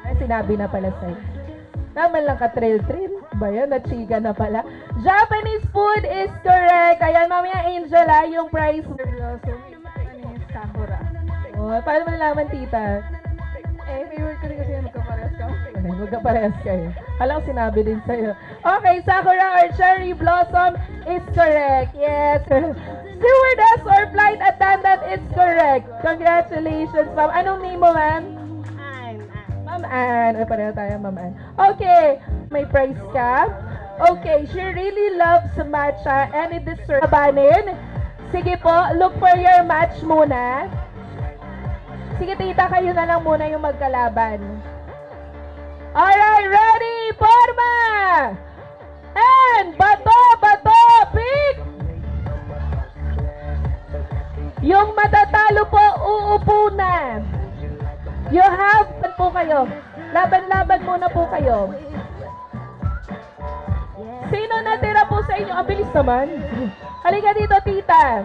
Ay, sinabi na pala sa'yo. Naman lang ka trail-trail. Ba yan? Nachiga na pala. Japanese food is correct. Ayan, mamaya Angela, yung price. Sakura. Oh, paano mo nalaman, tita? Favorite ko rin kasi magkaparehas ka. Ay, magkaparehas kayo. Alam ko sinabi din sa'yo. Okay, Sakura or Cherry Blossom is correct. Yes. Stewardess or flight attendant is correct. Congratulations, ma'am. Anong name mo, ma'am? Ma'am Ann. Ay, pareho tayo, Ma'am Ann. Okay. May prize ka. Okay. She really loves matcha and it deserves labanin. Sige po. Look for your match muna. Sige, tita. Kayo na lang muna yung magkalaban. Alright. Ready? Forma! And bato, bato, pick! Yung matatalo po, uupo na. You have, po kayo. Laban-laban muna po kayo. Sino natira po sa inyo? Ang bilis naman. Halika dito, tita.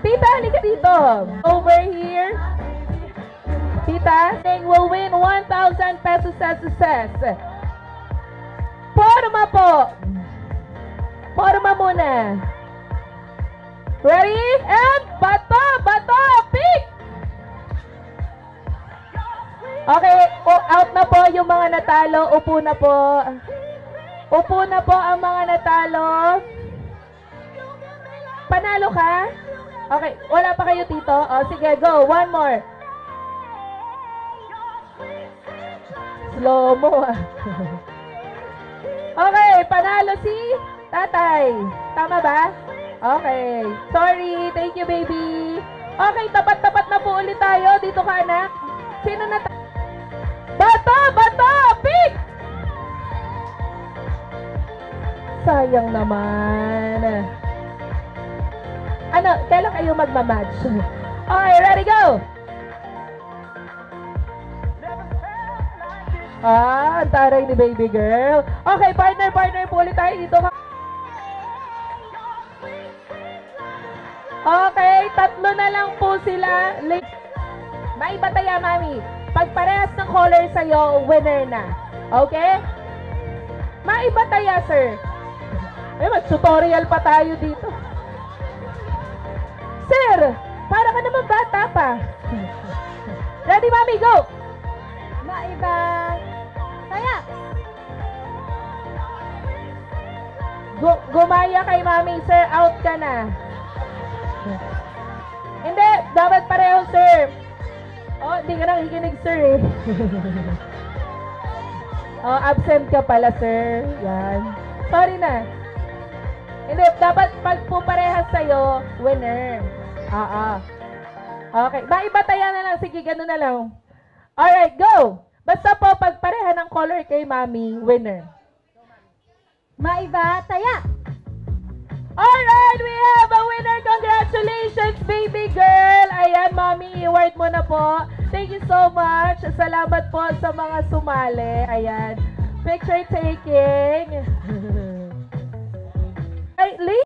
Tita, halika dito. Over here. Tita, will win 1,000 pesos sa success. Forma po. Forma muna. Ready? And bato, bato, pick! Okay, out na po yung mga natalo. Upo na po. Upo na po ang mga natalo. Panalo ka? Okay, wala pa kayo, tito? O, sige, go. One more. Slow mo. Okay, panalo si tatay. Tama ba? Okay. Sorry. Thank you, baby. Okay, tapat-tapat na po ulit tayo. Dito ka, anak. Sino na Bato! Bato! Pick! Sayang naman. Ano, kailan kayo magmamatch? Okay, ready, go! Ah, ang taray ni baby girl. Okay, partner po ulit tayo dito. Okay, tatlo na lang po sila. May bataya, mami. Pag parehas ng color sa'yo, winner na. Okay? Maibataya, sir. Ay, mag-tutorial pa tayo dito. Sir, para ka naman bata pa. Ready, mami, go! Saya! Gumaya kay mami, sir. Out ka na. Hindi, dapat pareho, sir. Oh, hindi ka nakikinig, sir, eh. Oh, absent ka pala, sir. Yan. Sorry na. Hindi, dapat pag puparehas sa'yo, winner. Okay. Maibataya na lang. Sige, gano'n na lang. Alright, go! Basta po, pag pareha ng color kay mami, winner. Maibataya! Alright, we have a winner. Congratulations, baby girl. Ayan, mommy, award mo na po. Thank you so much. Salamat po sa mga sumali. Ayan. Picture taking. Ay,